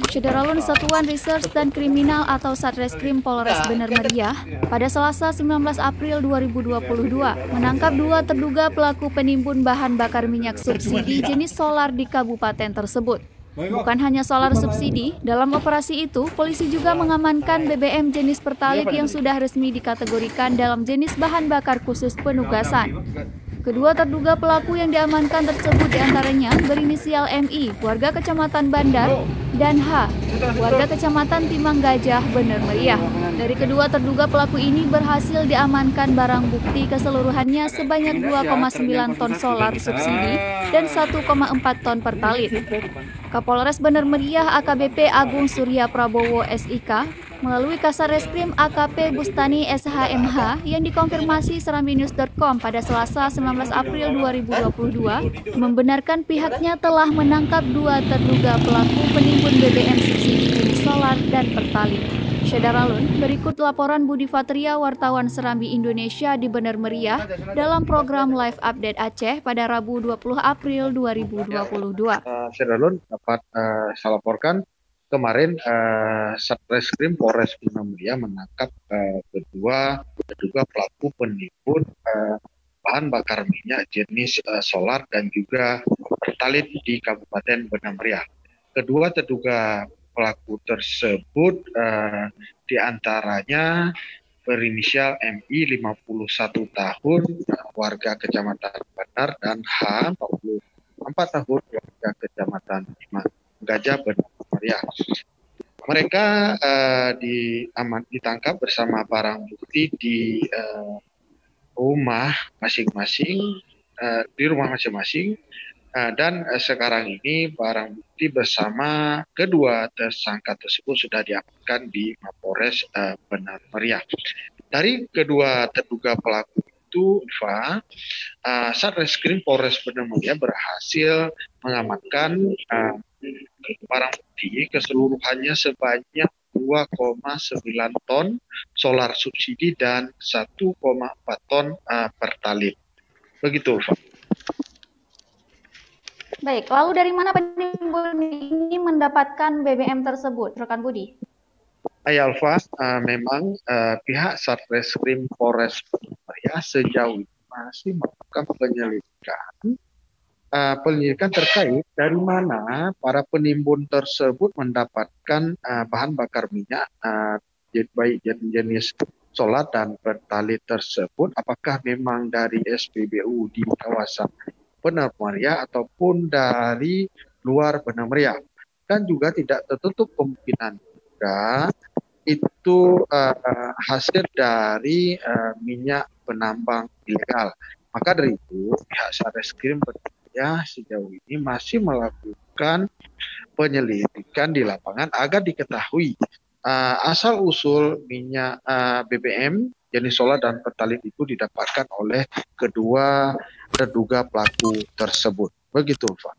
Syederalun Satuan Reserse dan Kriminal atau Satreskrim Polres Bener Meriah pada Selasa 19 April 2022 menangkap 2 terduga pelaku penimbun bahan bakar minyak subsidi jenis solar di kabupaten tersebut. Bukan hanya solar subsidi, dalam operasi itu polisi juga mengamankan BBM jenis Pertalite yang sudah resmi dikategorikan dalam jenis bahan bakar khusus penugasan. Kedua terduga pelaku yang diamankan tersebut diantaranya berinisial MI, warga Kecamatan Bandar, dan H, warga Kecamatan Timang Gajah, Bener Meriah. Dari kedua terduga pelaku ini berhasil diamankan barang bukti keseluruhannya sebanyak 2,9 ton solar subsidi dan 1,4 ton Pertalite. Kapolres Bener Meriah AKBP Agung Surya Prabowo SIK melalui Kasarreskrim AKP Bustani SHMH yang dikonfirmasi serambinews.com pada Selasa 19 April 2022 membenarkan pihaknya telah menangkap 2 terduga pelaku penimbun BBM subsidi jenis solar dan Pertalite. Syederalun, berikut laporan Budi Fatria, wartawan Serambi Indonesia di Bener Meriah dalam program Live Update Aceh pada Rabu 20 April 2022. Syederalun dapat saya laporkan kemarin Satreskrim Polres Bener Meriah menangkap kedua terduga pelaku penimbun bahan bakar minyak jenis solar dan juga Pertalite di Kabupaten Bener Meriah. Kedua terduga pelaku tersebut diantaranya berinisial MI 51 tahun warga Kecamatan Bandar dan H 44 tahun warga Kecamatan Timang Gajah Bener Meriah. Mereka ditangkap bersama barang bukti di rumah masing-masing, dan sekarang ini barang bukti bersama kedua tersangka tersebut sudah diamankan di Mapores Bener Meriah. Dari kedua terduga pelaku itu, Satreskrim Polres Bener Meriah berhasil mengamankan barang bukti keseluruhannya sebanyak 2,9 ton solar subsidi dan 1,4 ton Pertalite. Begitu, Pak. Baik, lalu dari mana penimbun ini mendapatkan BBM tersebut, rekan Budi? Alfa, memang pihak Satreskrim Polres Bener Meriah sejauh ini masih melakukan penyelidikan terkait dari mana para penimbun tersebut mendapatkan bahan bakar minyak baik jenis solar dan Pertalite tersebut, apakah memang dari SPBU di kawasan Bener Meriah ataupun dari luar Bener Meriah, dan juga tidak tertutup kemungkinan juga itu hasil dari minyak penambang ilegal. Maka dari itu pihak Satreskrim Bener Meriah sejauh ini masih melakukan penyelidikan di lapangan agar diketahui asal usul minyak BBM jenis solar dan Pertalite itu didapatkan oleh kedua terduga pelaku tersebut. Begitu, Pak.